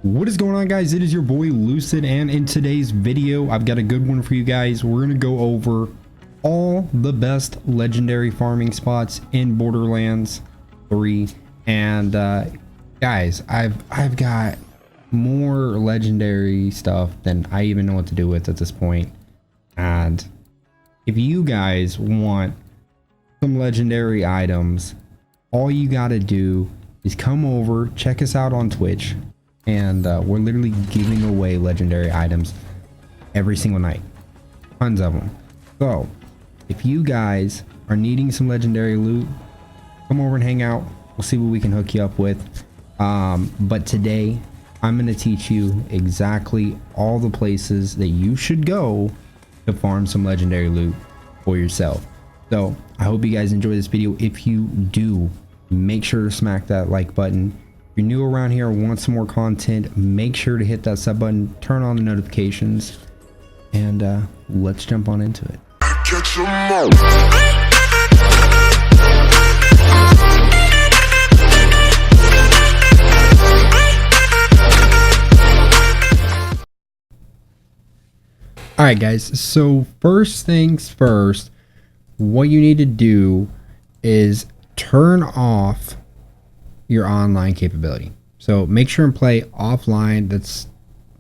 What is going on, guys? It is your boy Lucid, and in today's video I've got a good one for you guys. We're gonna go over all the best legendary farming spots in Borderlands 3. And guys, I've got more legendary stuff than I even know what to do with at this point. And if you guys want some legendary items, all you gotta do is come over, check us out on Twitch, and we're literally giving away legendary items every single night. Tons of them. So if you guys are needing some legendary loot, come over and hang out. We'll see what we can hook you up with. But today I'm going to teach you exactly all the places that you should go to farm some legendary loot for yourself. So I hope you guys enjoy this video. If you do, make sure to smack that like button. If you're new around here and want some more content, make sure to hit that sub button, turn on the notifications, and let's jump on into it. Alright guys, so first things first, what you need to do is turn off your online capability. So make sure and play offline. That's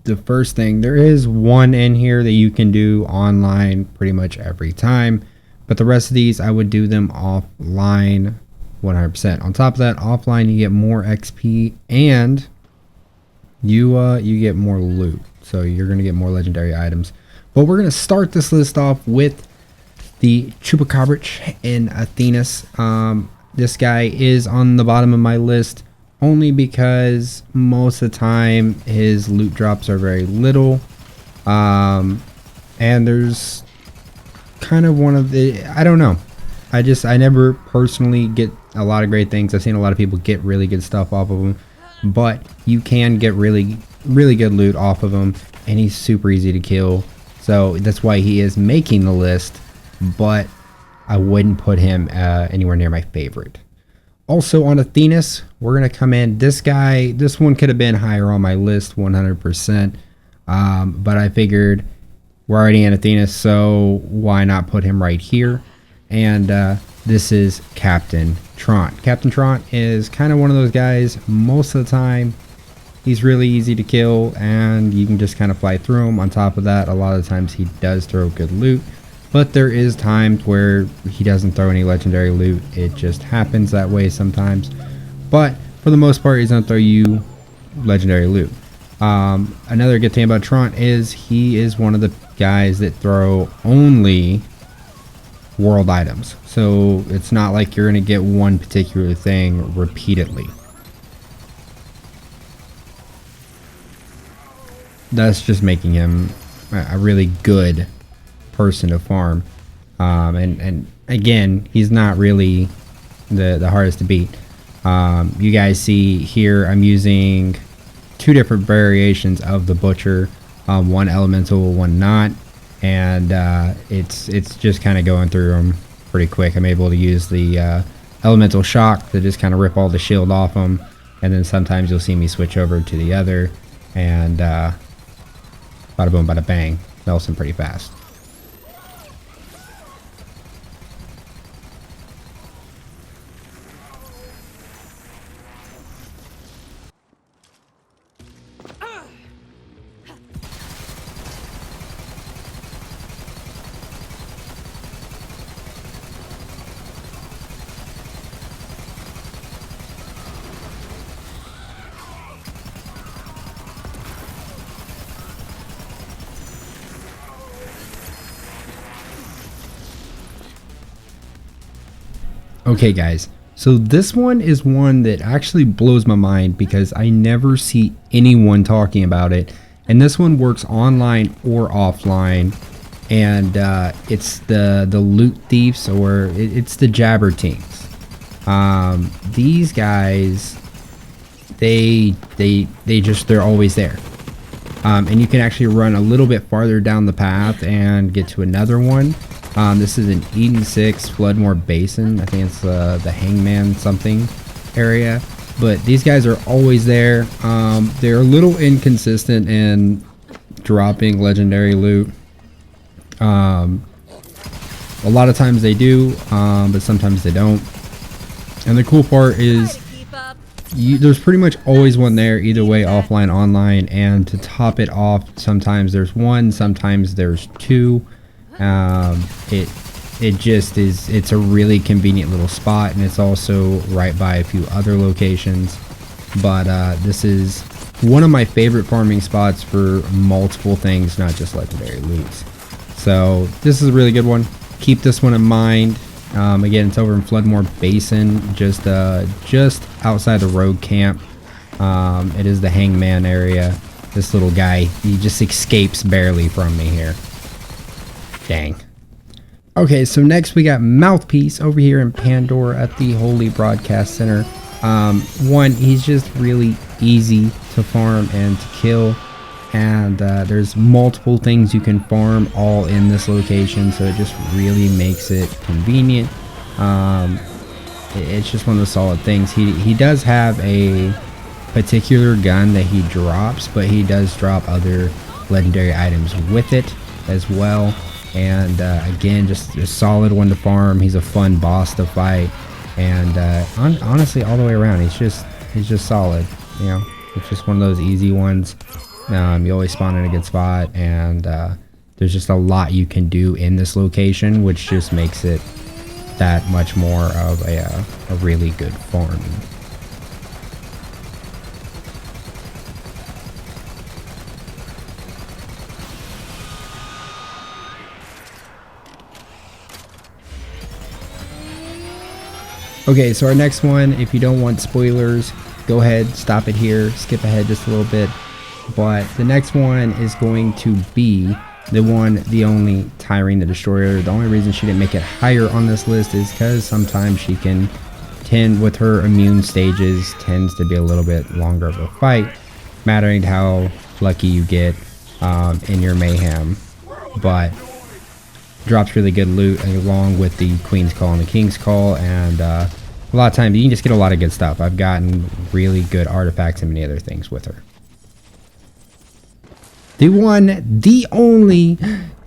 the first thing. There is one in here that you can do online pretty much every time, but the rest of these I would do them offline 100%. On top of that, offline you get more XP and you get more loot. So you're going to get more legendary items. But we're going to start this list off with the Chupacabra in Athenas. This guy is on the bottom of my list only because most of the time his loot drops are very little. And there's kind of one of the, I don't know. I never personally get a lot of great things. I've seen a lot of people get really good stuff off of him, but you can get really good loot off of him, and he's super easy to kill. So that's why he is making the list, but I wouldn't put him anywhere near my favorite. Also on Athenas, we're going to come in. This guy, this one could have been higher on my list 100%. But I figured we're already in Athenas, so why not put him right here? And this is Captain Trant. Captain Trant is kind of one of those guys. Most of the time, he's really easy to kill, and you can just kind of fly through him. On top of that, a lot of the times he does throw good loot. But there is times where he doesn't throw any legendary loot. It just happens that way sometimes. But for the most part, he's going to throw you legendary loot. Another good thing about Trant is he is one of the guys that throw only world items. So it's not like you're going to get one particular thing repeatedly. That's just making him a really good person to farm. And again, he's not really the hardest to beat. You guys see here I'm using two different variations of the butcher, one elemental, one not, and it's just kind of going through them pretty quick. I'm able to use the elemental shock to just kind of rip all the shield off them, and then sometimes you'll see me switch over to the other, and bada boom bada bang, melts them pretty fast. Okay guys, so this one is one that actually blows my mind because I never see anyone talking about it, and this one works online or offline, and it's the loot thieves, or it's the jabber teams. These guys, they're always there, and you can actually run a little bit farther down the path and get to another one. This is an Eden 6 Floodmore Basin. I think it's the Hangman something area. but these guys are always there. They're a little inconsistent in dropping legendary loot. A lot of times they do, but sometimes they don't. And the cool part is there's pretty much always one there, either way, offline, online. And to top it off, sometimes there's one, sometimes there's two. It just is, it's a really convenient little spot, and it's also right by a few other locations. But this is one of my favorite farming spots for multiple things, not just legendary loots. So this is a really good one. Keep this one in mind. Again, it's over in Floodmore Basin, just outside the rogue camp. It is the Hangman area. This little guy, he just escapes barely from me here. Dang. Okay, so next we got Mouthpiece over here in Pandora at the Holy Broadcast Center. One, he's just really easy to farm and to kill. And there's multiple things you can farm all in this location, so it just really makes it convenient. It's just one of the solid things. He does have a particular gun that he drops, but he does drop other legendary items with it as well. And again, just a solid one to farm. He's a fun boss to fight, and honestly, all the way around, he's just solid. You know, it's just one of those easy ones. You always spawn in a good spot, and there's just a lot you can do in this location, which just makes it that much more of a really good farm. Okay, so our next one, if you don't want spoilers, go ahead, stop it here, skip ahead just a little bit. But the next one is going to be the one, the only Tyrene the Destroyer. The only reason she didn't make it higher on this list is because sometimes she can tend, with her immune stages, tends to be a little bit longer of a fight, mattering how lucky you get in your mayhem. But drops really good loot along with the Queen's Call and the King's Call, and a lot of times you can just get a lot of good stuff. I've gotten really good artifacts and many other things with her. The one, the only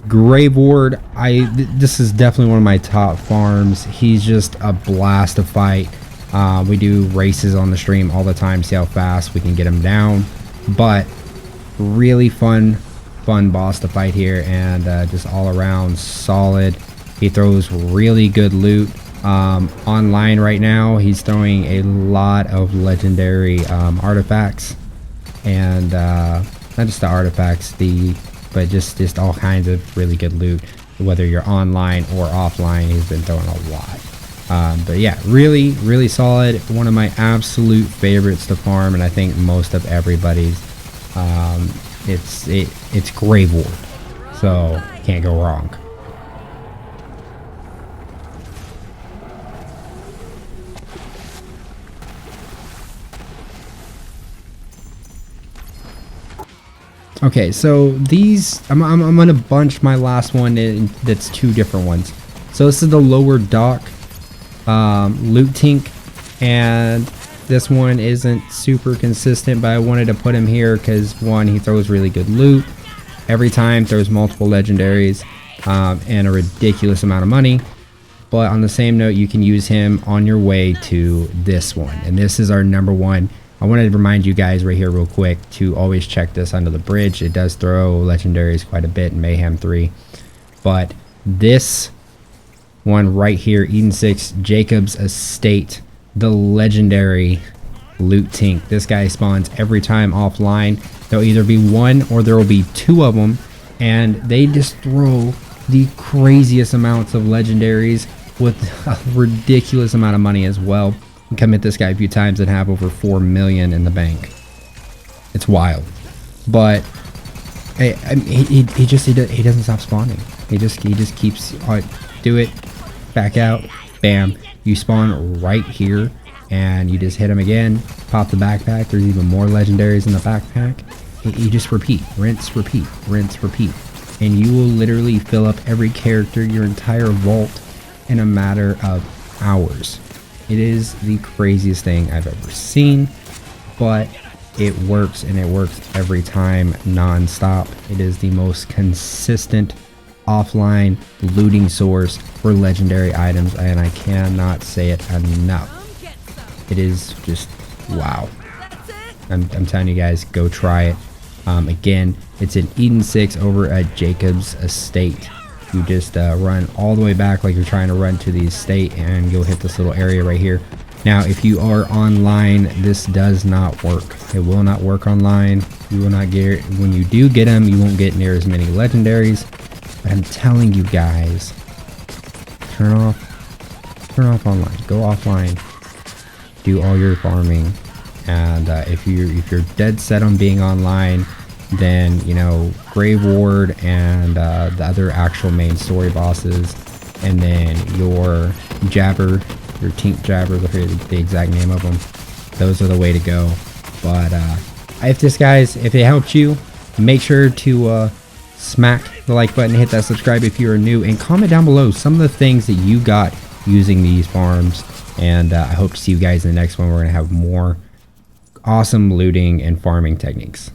Grave Ward. This is definitely one of my top farms. He's just a blast to fight. We do races on the stream all the time, see how fast we can get him down. But really fun boss to fight here, and just all around solid. He throws really good loot. Online right now, he's throwing a lot of legendary artifacts, and not just the artifacts, but just all kinds of really good loot. Whether you're online or offline, he's been throwing a lot. But yeah, really solid. One of my absolute favorites to farm, and I think most of everybody's. It's Grave Ward, so can't go wrong. Okay, so these, I'm gonna bunch my last one in, that's two different ones. So this is the Lower Dock Loot Tink, and this one isn't super consistent, but I wanted to put him here because one, he throws really good loot every time, throws multiple legendaries, and a ridiculous amount of money. But on the same note, you can use him on your way to this one, and this is our number one. I wanted to remind you guys right here real quick to always check this under the bridge. It does throw legendaries quite a bit in Mayhem 3. But this one right here, Eden 6, Jacob's Estate, the legendary Loot Tink. This guy spawns every time offline. There'll either be one or there will be two of them, and they just throw the craziest amounts of legendaries with a ridiculous amount of money as well. Come hit this guy a few times and have over 4 million in the bank. It's wild. But he doesn't stop spawning. He just keeps do it, back out, bam. You spawn right here and you just hit him again, pop the backpack. There's even more legendaries in the backpack. You just repeat, rinse, repeat, rinse, repeat, and you will literally fill up every character, your entire vault, in a matter of hours. It is the craziest thing I've ever seen, but it works, and it works every time non-stop. It is the most consistent offline looting source for legendary items, and I cannot say it enough. It is just wow. I'm telling you guys, go try it. Again, it's in Eden 6 over at Jacob's Estate. You just run all the way back like you're trying to run to the estate, and you'll hit this little area right here. Now, if you are online, this does not work. It will not work online. You will not get, when you do get them, you won't get near as many legendaries. But I'm telling you guys, turn off online. Go offline. Do all your farming. And if you're dead set on being online, then, you know, Grave Ward and the other actual main story bosses, and then your Jabber, your Tink Jabbers, I forget the exact name of them. Those are the way to go. But if it helped you, make sure to smack the like button, hit that subscribe if you are new, and comment down below some of the things that you got using these farms. And I hope to see you guys in the next one. We're going to have more awesome looting and farming techniques.